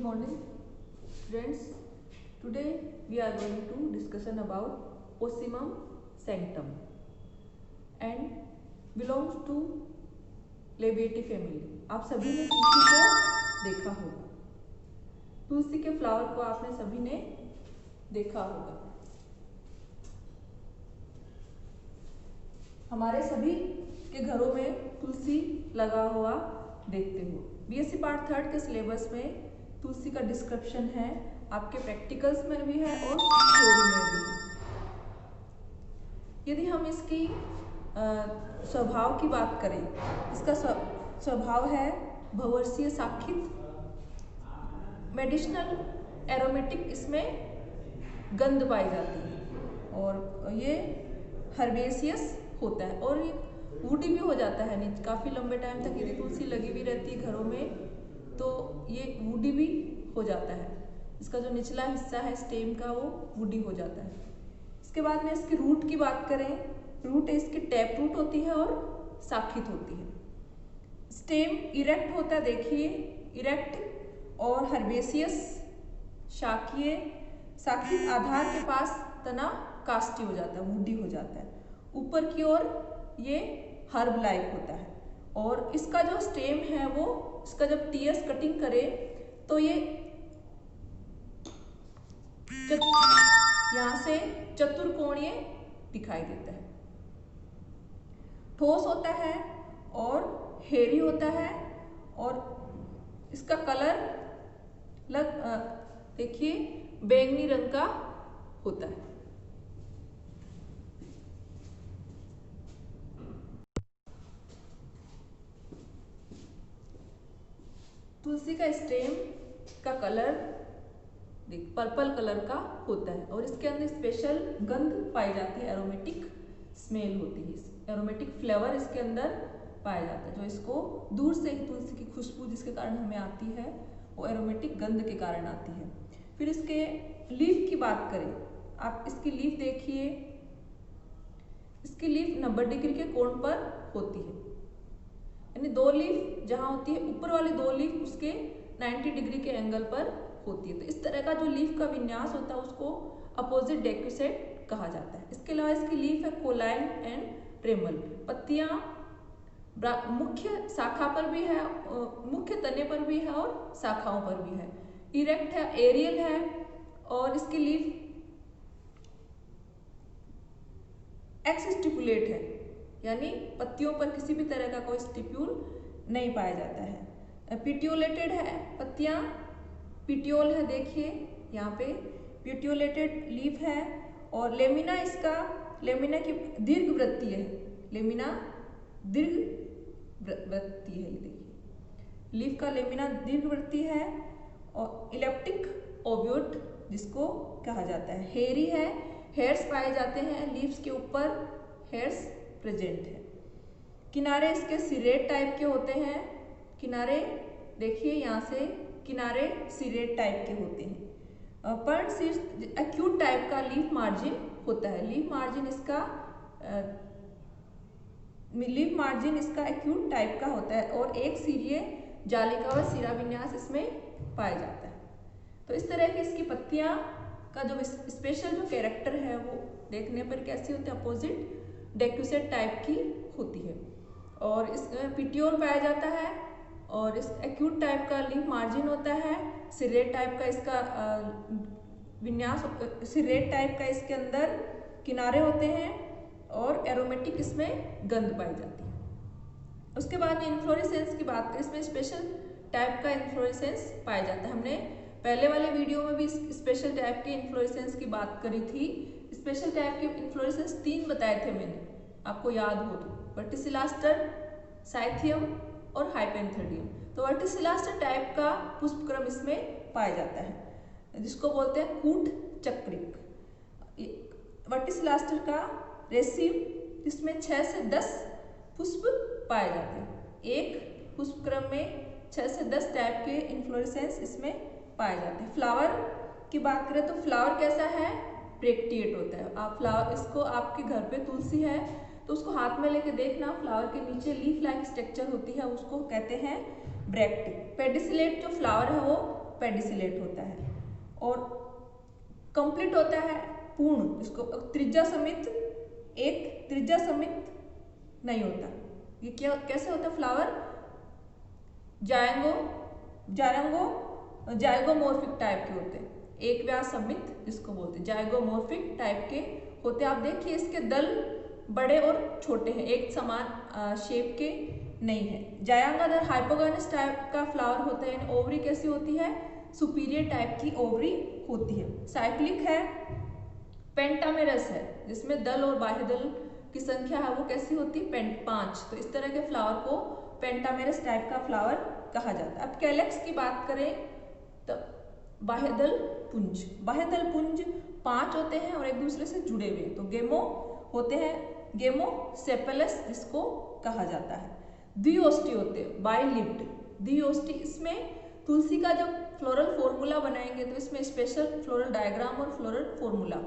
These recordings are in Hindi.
morning, friends. Today we are going to discussion about Ocimum sanctum and belongs to Labiatae family. आप सभी ने तुलसी को देखा होगा। तुलसी के फ्लावर को आपने सभी ने देखा होगा। हमारे सभी के घरों में तुलसी लगा हुआ देखते हो। बीएससी पार्ट 3 के सिलेबस में तुलसी का डिस्क्रिप्शन है, आपके प्रैक्टिकल्स में भी है और थ्योरी में भी है। यदि हम इसकी स्वभाव की बात करें, इसका स्वभाव है बहुवर्षीय शाखित, मेडिसिनल एरोमेटिक, इसमें गंध पाई जाती है और ये हर्बेसियस होता है और ये वुडी भी हो जाता है। काफ़ी लंबे टाइम तक यदि तुलसी लगी भी रहती है घरों में तो ये वुडी भी हो जाता है। इसका जो निचला हिस्सा है स्टेम का वो वुडी हो जाता है। इसके बाद में इसकी रूट की बात करें, रूट इसकी टैप रूट होती है और शाखित होती है। स्टेम इरेक्ट होता है, देखिए इरेक्ट और हर्बेसियस, शाखीय, शाखित आधार के पास तना कास्टी हो जाता है, वुडी हो जाता है। ऊपर की ओर ये हर्ब लाइक होता है और इसका जो स्टेम है वो, इसका जब टीएस कटिंग करे तो ये यहां से चतुर्कोणीय दिखाई देता है, ठोस होता है और हेरी होता है और इसका कलर देखिए बैंगनी रंग का होता है। तुलसी का स्टेम का कलर पर्पल कलर का होता है और इसके अंदर स्पेशल गंध पाई जाती है, एरोमेटिक स्मेल होती है, एरोमेटिक फ्लेवर इसके अंदर पाया जाता है। जो इसको दूर से ही तुलसी की खुशबू जिसके कारण हमें आती है वो एरोमेटिक गंध के कारण आती है। फिर इसके लीफ की बात करें, आप इसकी लीफ देखिए, इसकी लीफ 90 डिग्री के कोण पर होती है, यानी दो लीफ जहां होती है ऊपर वाली दो लीफ उसके 90 डिग्री के एंगल पर होती है। तो इस तरह का जो लीफ का विन्यास होता है उसको अपोजिट डेक्यूसेट कहा जाता है। इसके अलावा इसकी लीफ है कोलाइन एंड ट्रेमल, पत्तियां मुख्य शाखा पर भी है, मुख्य तने पर भी है और शाखाओं पर भी है। इरेक्ट है, एरियल है और इसकी लीफ एक्सस्टिपुलेट है, यानी पत्तियों पर किसी भी तरह का कोई स्टिप्यूल नहीं पाया जाता है। पिट्यूलेटेड है, पत्तियां पिट्यूल है, देखिए यहाँ पे पिट्यूलेटेड लीफ है और लेमिना, इसका लेमिना की दीर्घ वृत्ति है, लेमिना दीर्घ वृत्ति है, ये देखिए लीफ का लेमिना दीर्घ वृत्ति है और इलेप्टिक ओव्यूट जिसको कहा जाता है। हेरी है, हेयर्स पाए जाते हैं लीव्स के ऊपर, हेयर्स प्रेजेंट है। किनारे इसके सिरेट टाइप के होते हैं, किनारे देखिए यहाँ से किनारे सिरेट टाइप के होते हैं। पर्ट शीर्ष एक्यूट टाइप का लीफ मार्जिन होता है, लीफ मार्जिन इसका एक्यूट टाइप का होता है और एक सिरीय जालिका व सिरा विन्यास इसमें पाया जाता है। तो इस तरह की इसकी पत्तियां का जो स्पेशल जो कैरेक्टर है वो देखने पर कैसी होती है, अपोजिट डेक्यूसेट टाइप की होती है और इसमें पिट्यूल पाया जाता है और इस एक्यूट टाइप का लीफ मार्जिन होता है। सिरेट टाइप का इसका विन्यास, सिरेट टाइप का इसके अंदर किनारे होते हैं और एरोमेटिक इसमें गंध पाई जाती है। उसके बाद इन्फ्लोरेसेंस की बात करें, इसमें स्पेशल टाइप का इन्फ्लोरेसेंस पाया जाता है। हमने पहले वाले वीडियो में भी स्पेशल टाइप के इन्फ्लोरेसेंस की बात करी थी। स्पेशल टाइप के इन्फ्लोरेसेंस 3 बताए थे मैंने, आपको याद हो तो, वर्टिसिलास्टर, साइथियम और हाइपेंथेडियम। तो वर्टिसिलास्टर टाइप का पुष्पक्रम इसमें पाया जाता है जिसको बोलते हैं कूट चक्रिक। वर्टिसिलास्टर का रेसिम जिसमें 6 से 10 पुष्प पाए जाते हैं, एक पुष्पक्रम में 6 से 10 टाइप के इन्फ्लोरेसेंस इसमें पाए जाते हैं। फ्लावर की बात करें तो फ्लावर कैसा है, ब्रैक्टिएट होता है। आप फ्लावर, इसको आपके घर पे तुलसी है तो उसको हाथ में लेके देखना, फ्लावर के नीचे लीफ लाइक स्ट्रक्चर होती है, उसको कहते हैं ब्रैक्टी। पेडिसिलेट जो फ्लावर है वो पेडिसिलेट होता है। और कंप्लीट होता है पूर्ण, इसको त्रिज्या समित, एक त्रिज्या समित नहीं होता। ये क्या कैसे होता है फ्लावर? जायगोमॉर्फिक टाइप के होते हैं, एक व्यास समित जिसको बोलते हैं, जायगोमॉर्फिक टाइप के होते हैं। आप देखिए इसके दल बड़े और छोटे हैं, एक समान शेप के नहीं है। जायांगादार हाइपोगोनस टाइप का फ्लावर होता है। ओवरी कैसी होती है? सुपीरियर टाइप की ओवरी होती है। साइक्लिक है, पेंटामेरस है, जिसमें दल और बाह्य दल की संख्या है वो कैसी होती है? 5। तो इस तरह के फ्लावर को पेंटामेरस टाइप का फ्लावर कहा जाता है। अब कैलेक्स की बात करें तो बाह्यदल पुंज, बाह्यदल पुंज 5 होते हैं और एक दूसरे से जुड़े हुए। तो गेमो होते हैं, गेमोसेफेलस जिसको कहा जाता है। द्विओष्टी होते हैं, बाइलिप्ड द्विओष्टी। इसमें तुलसी का जब फ्लोरल फॉर्मूला बनाएंगे तो इसमें स्पेशल फ्लोरल डायग्राम और फ्लोरल फॉर्मूला,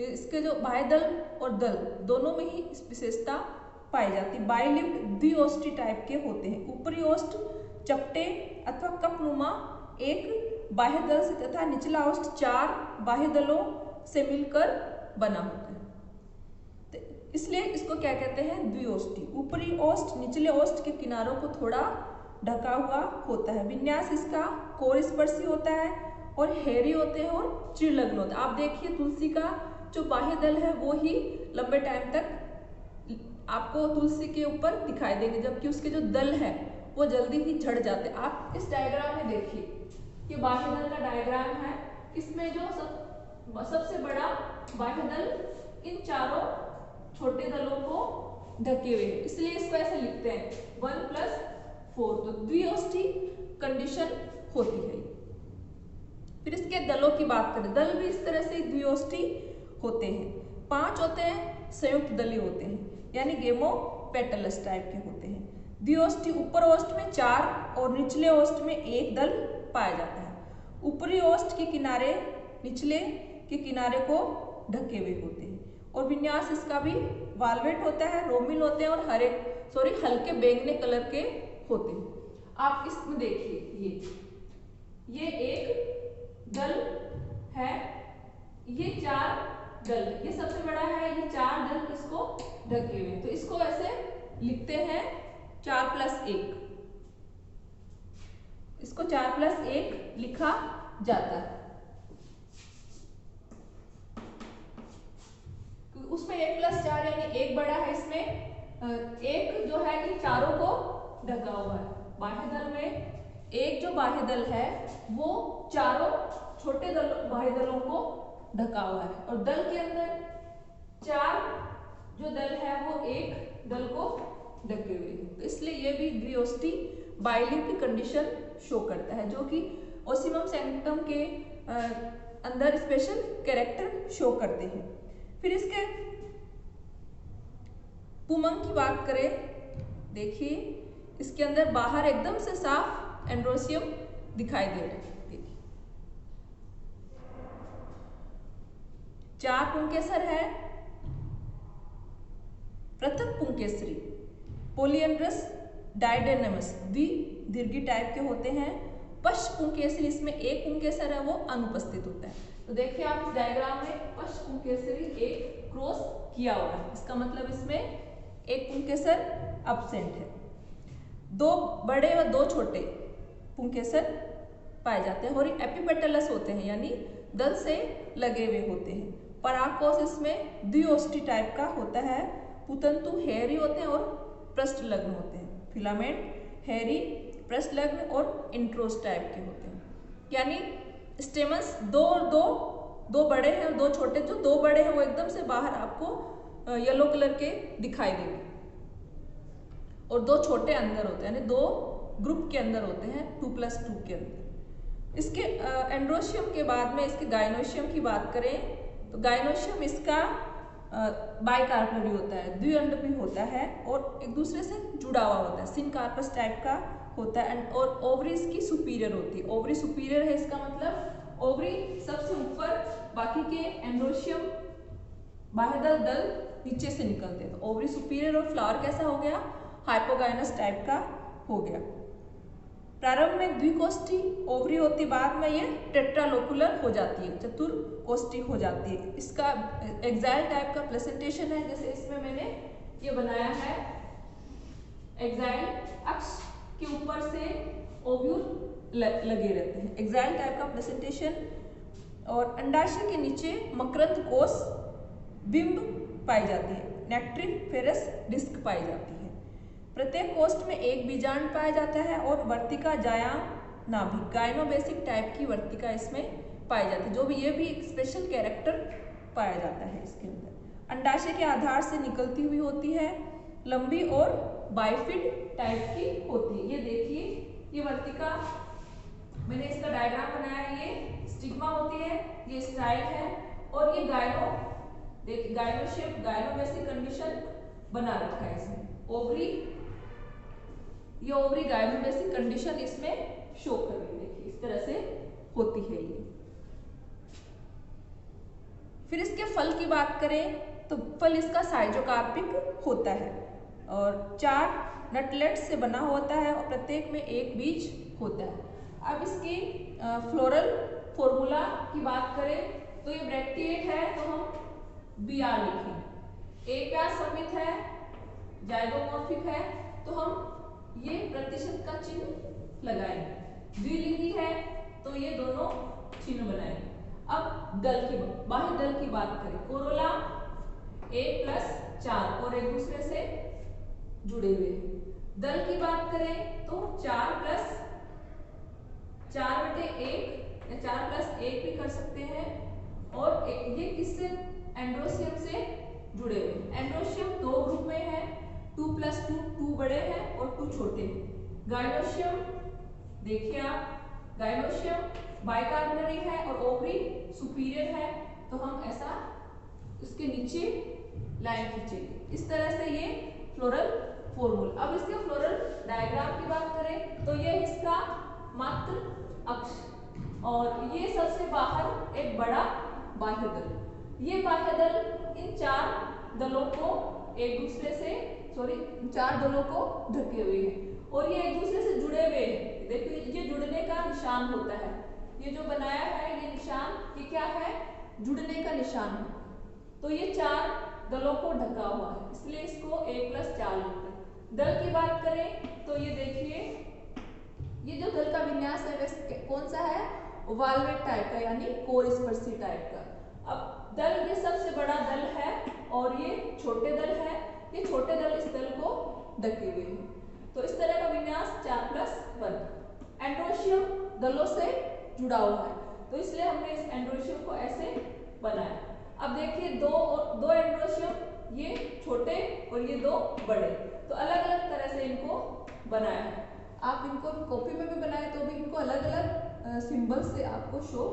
इसके जो बाह्यदल और दल दोनों में ही विशेषता पाई जाती है। बाइलिप्ड द्विओष्टी टाइप के होते हैं। ऊपरी ओष्ठ चपटे अथवा कपनुमा एक बाह्य दल से तथा निचला ओष्ठ 4 बाह्य दलों से मिलकर बना होता है। तो इसलिए इसको क्या कहते हैं? द्विओष्टी। ऊपरी ओष्ठ निचले ओष्ठ के किनारों को थोड़ा ढका हुआ होता है। विन्यास इसका कोरस्पर्शी होता है और हेरी होते हैं और चिरलग्न होता है। आप देखिए तुलसी का जो बाह्य दल है वो ही लंबे टाइम तक आपको तुलसी के ऊपर दिखाई देंगे, जबकि उसके जो दल है वो जल्दी ही झड़ जाते हैं। आप इस डायग्राम में देखिए, ये बाह्य दल का डायग्राम है। इसमें जो सबसे बड़ा बाह्य दल इन चारों छोटे दलों को ढके हुए हैं, इसलिए इसको ऐसे लिखते हैं 1+4। तो द्विओष्टी कंडीशन होती है। फिर इसके दलों की बात करें, दल भी इस तरह से द्विओष्टी होते हैं। 5 होते हैं संयुक्त दली होते हैं, यानी गेमोपेटलस टाइप के होते हैं। द्विओष्टी ऊपर ओष्ठ में 4 और निचले ओष्ठ में 1 दल पाया जाता है। ऊपरी ओष्ठ के किनारे निचले के किनारे को ढके हुए होते हैं। और विन्यास इसका भी वालवेट होता है, रोमिल होते हैं और हल्के बैंगनी कलर के होते हैं। आप इसमें देखिए, ये एक दल है, ये 4 दल, ये सबसे बड़ा है, ये 4 दल इसको ढके हुए। तो इसको ऐसे लिखते हैं 4+1, इसको 4+1 लिखा जाता है। उसमें 1+4 यानी एक बड़ा है, इसमें एक जो है कि चारों को ढका हुआ है। बाह्य दल में एक जो बाह्य दल है वो चारों छोटे बाह्य दलों को ढका हुआ है, और दल के अंदर 4 जो दल है वो एक दल को ढके हुए हैं। तो इसलिए ये भी द्विओष्टी बाइलिप्ड कंडीशन शो करता है, जो कि ओसिमम सैंक्टम के अंदर स्पेशल कैरेक्टर शो करते हैं। फिर इसके पुमंग की बात करें, देखिए इसके अंदर बाहर एकदम से साफ एंड्रोसियम दिखाई दे रहा है। देखिए 4 पुंकेसर है, पृथक पुंकेसरी, पॉलीएंड्रस डायडेनमस द्विदीर्घी टाइप के होते हैं। पश्च पुंकेसरी, इसमें एक पुंकेसर है वो अनुपस्थित होता है। तो देखिए आप इस डायग्राम में पश्च पुंकेसरी एक क्रॉस किया हुआ है, इसका मतलब इसमें एक पुंकेसर अब्सेंट है। 2 बड़े व 2 छोटे पुंकेसर पाए जाते हैं और एपिपेटलस होते हैं, यानी दल से लगे हुए होते हैं। परागकोश इसमें द्विओष्टी टाइप का होता है। पुतंतु हेयरी होते हैं और पृष्ठलग्न होते हैं। फिलामेंट हेयरी, पृष्ठलग्न और इंट्रोस टाइप के होते हैं। यानी स्टेमन्स 2 और 2 बड़े हैं और 2 छोटे। जो 2 बड़े हैं वो एकदम से बाहर आपको येलो कलर के दिखाई देंगे और 2 छोटे अंदर होते हैं, यानी 2 ग्रुप के अंदर होते हैं, 2+2 के अंदर। इसके एंड्रोशियम के बाद में इसके गायनोशियम की बात करें तो गायनोशियम इसका बाइकार्परी होता है, द्विअंडपी होता है और एक दूसरे से जुड़ा हुआ होता है, सिनकार्पस टाइप का होता है। और ओवरी इसकी सुपीरियर होती है। ओवरी सुपीरियर है, इसका मतलब ओवरी सबसे ऊपर, बाकी के एंड्रोशियम बाह्यदल दल नीचे से निकलते हैं। तो ओवरी सुपीरियर और फ्लावर कैसा हो गया? हाइपोगाइनस टाइप का हो गया। प्रारंभ में द्विकोष्ठी ओवरी होती, बाद में ये टेट्रालोकुलर हो जाती है, चतुर्कोष्ठी हो जाती है। इसका एक्साइल टाइप का प्रेजेंटेशन है, जैसे इसमें मैंने ये बनाया है। एक्साइल अक्ष के ऊपर से ओव्यूल लगे रहते हैं, एक्साइल टाइप का प्रेजेंटेशन। और अंडाशय के नीचे मकरंद कोष बिंब पाई जाती है, नेक्ट्रीफेरस डिस्क पाई जाती है। प्रत्येक कोष्ठ में एक बीजांड पाया जाता है और वर्तिका जायाम नाभिक, गाइनोबेसिक टाइप की वर्तिका इसमें पाई जाती है, जो भी ये भी एक स्पेशल कैरेक्टर पाया जाता है इसके अंदर। अंडाशय के आधार से निकलती हुई होती है, लंबी और बाइफिड टाइप की होती है। ये देखिए, ये वर्तिका, मैंने इसका डायग्राम बनाया है। ये स्टिग्मा होती है, ये स्टाइल है, और ये देखिए गाइनोशियम, गाइनोबेसिक कंडीशन बना रखा है इसमें। ओवरी, ये ओवरी गाइनोबेसिक कंडीशन इसमें शो कर रही है, देखिए इस तरह से होती है ये। फिर इसके फल की बात करें तो फल इसका साइजोकार्पिक होता है और 4 नटलेट्स से बना होता है और प्रत्येक में एक बीज होता है। अब इसकी फ्लोरल फॉर्मूला की बात करें तो ये ब्रैक्टिएट है, तो हम Br लिखें। एक व्यास सममित है, जाइगोमॉर्फिक है, तो हम ये प्रतिशत का चिन्ह लगाएंगे। द्विलिंगी है तो ये दोनों चिन्ह बनाएंगे। अब दल की, बाह्य दल की बात करें, कोरोला 1+4 और एक दूसरे से जुड़े हुए हैं। दल की बात करें तो 4+4/1 या 4+1 भी कर सकते हैं। और ये किससे, एंड्रोसियम से जुड़े हुए हैं। एंड्रोसियम 2 ग्रुप में है, 2+2, 2 बड़े हैं और 2 छोटे हैं। गाइनोशियम देखिए आप, गाइनोशियम बाइकार्बोनरी है और ओवरी सुपीरियर है, तो हम ऐसा इसके नीचे लाइन खींचेंगे। इस तरह से ये फ्लोरल फॉर्मूला। अब इसके फ्लोरल डायग्राम की बात करें तो ये इसका मात्र अक्ष, और ये सबसे बाहर एक बड़ा बाह्य दल। ये बाह्य दल इन 4 दलों को एक दूसरे से, इन 4 दलों को ढके हुए हैं और ये एक दूसरे से जुड़े हुए हैं। देखिए ये जुड़ने का निशान होता है, ये जो बनाया है ये निशान, ये क्या है, जुड़ने का निशान है। तो ये 4 दलों को ढका हुआ है, इसलिए इसको 1+4 लिखते हैं। दल की बात करें तो ये देखिए, ये जो दल का विन्यास है वैसे कौन सा है, वालवेट टाइप का, यानी कोरस्पर्शी टाइप का। अब दल, ये सबसे बड़ा दल है और ये छोटे दल है, ये छोटे दल इस दल को ढके हुए हैं। तो इस तरह का विन्यास 4+1। एंड्रोशियम दलों से जुड़ा हुआ है, तो इसलिए हमने इस एंड्रोशियम को ऐसे बनाया। अब देखिए दो एंड्रोशियम, ये छोटे और ये 2 बड़े, तो अलग अलग तरह से इनको बनाया है। आप इनको कॉपी में भी बनाए तो भी इनको अलग अलग सिंबल से आपको शो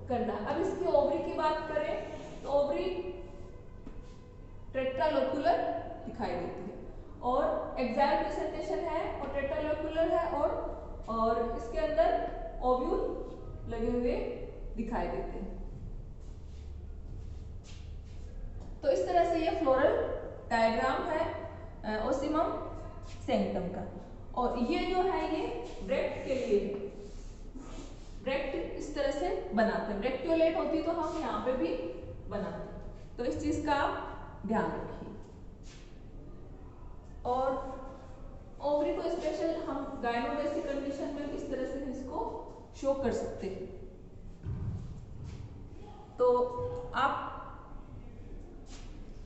करना है। अब इसकी ओवरी की बात करें तो ओवरी टेट्रालोकुलर दिखाई देती है और एक्साइल प्रेजेंटेशन है और टेट्रालोकुलर है, और इसके अंदर ओव्यूल लगे हुए दिखाई देते हैं। तो इस तरह से ये फ्लोरल डायग्राम है ओसिमम सेंक्टम का। और ये जो है ये ब्रैक्ट के लिए है, ब्रैक्ट इस तरह से बनाते हैं। ब्रैक्टियोलेट होती तो हम यहाँ पे भी बनाते हैं, तो इस चीज का आप ध्यान रखिए। और ओवरी को स्पेशल हम गाइनोबेसिक कंडीशन में इस तरह से इसको शो कर सकते हैं। तो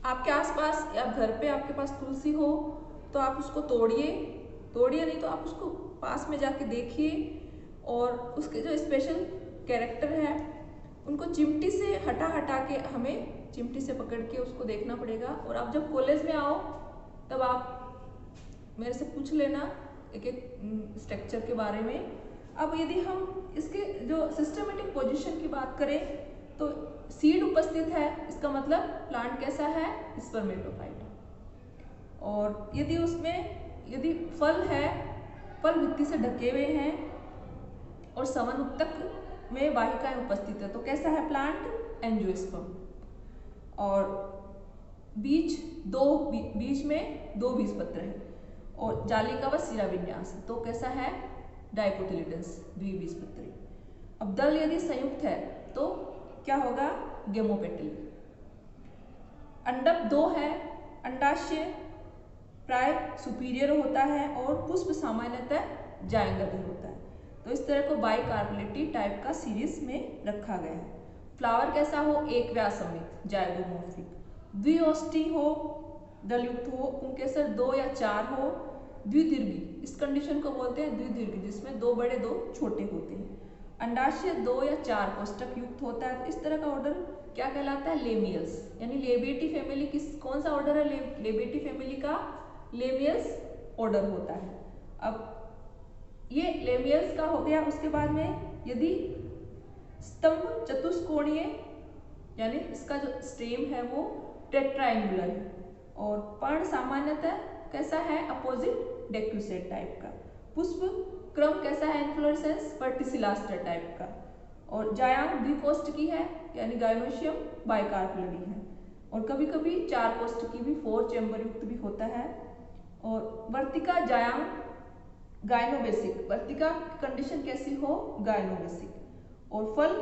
आपके आसपास या घर पे आपके पास तुलसी हो तो आप उसको तोड़िए नहीं तो आप उसको पास में जाके देखिए, और उसके जो स्पेशल कैरेक्टर है उनको चिमटी से हटा के, हमें चिमटी से पकड़ के उसको देखना पड़ेगा। और आप जब कॉलेज में आओ तब आप मेरे से पूछ लेना एक स्ट्रक्चर के बारे में। अब यदि हम इसके जो सिस्टमेटिक पोजीशन की बात करें तो सीड उपस्थित है, इसका मतलब प्लांट कैसा है, स्पर्मेटोफाइट। और यदि फल है, फल भित्ति से ढके हुए हैं और सवन उत्तक में वाहिकाएं उपस्थित है, तो कैसा है प्लांट, एंजियोस्पर्म। और बीज में 2 बीजपत्र है और जालिका व सिरा विन्यास, तो कैसा है, डाइकोटिलिडन्स द्विबीजपत्री। अब दल यदि संयुक्त है तो क्या होगा, गेमोपेटली। अंडक 2 है, अंडाशय प्राय सुपीरियर होता है और पुष्प सामान्यतः जायंगत होता है। तो इस तरह को बाइकार्पेलेटी टाइप का सीरीज में रखा गया है। फ्लावर कैसा हो, एक व्यासमित जाइगोमोर्फिक। द्विओष्टी हो, दलयुक्त हो, पुंकेसर 2 या 4 हो, द्विदीर्घी, इस कंडीशन को बोलते हैं द्विदीर्घी, जिसमें 2 बड़े 2 छोटे होते हैं। अंडाशय 2 या 4 कोष्ठक युक्त होता है। तो इस तरह का ऑर्डर क्या कहलाता है, लेमियल्स, यानी लेबिएटी फैमिली कौन सा ऑर्डर है, लेबिएटी फैमिली का लेमियल्स ऑर्डर होता है। अब ये लेमियल्स का हो गया। उसके बाद में यदि स्तंभ चतुष्कोणीय, यानी इसका जो स्टेम है वो टेट्राएंगुलर है और पर्ण सामान्यतः कैसा है, अपोजिट डेक्यूसेट टाइप का। पुष्प क्रम कैसा है, इन्फ्लोरेसेंस वर्टिसिलास्टर टाइप का। और जायांग द्विकोष्ठकी है, यानी गायनोशियम बाइकार्पेलरी है। और कभी कभी 4 कोष्ठकी भी 4 चैम्बर युक्त भी होता है। और वर्तिका जायांग गायनोबेसिक, वर्तिका की कंडीशन कैसी हो, गायनोबेसिक। और फल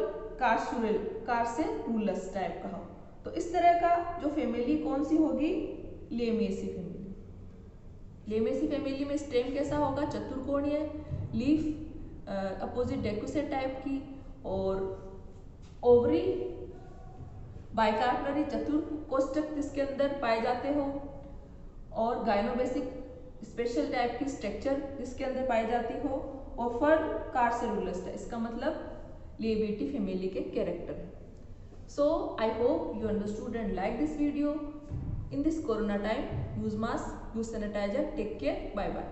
कार्सेरुलस टाइप का हो। तो इस तरह का जो फैमिली कौन सी होगी, लेमेसी फैमिली। लेमेसी फैमिली में स्टेम कैसा होगा, चतुर्कोणीय, लीफ अपोजिट डेक्यूसेट टाइप की, और ओवरी बाइकार्पेलरी चतुर्कोष्ठक जिसके अंदर पाए जाते हो, और गायनोबेसिक स्पेशल टाइप की स्ट्रक्चर जिसके अंदर पाई जाती हो, और फर कार्सेरुलस, इसका मतलब लेबिएटी फैमिली के कैरेक्टर है। So I hope you understood and like this video. In this corona time, use mask, use sanitizer, take care, bye bye.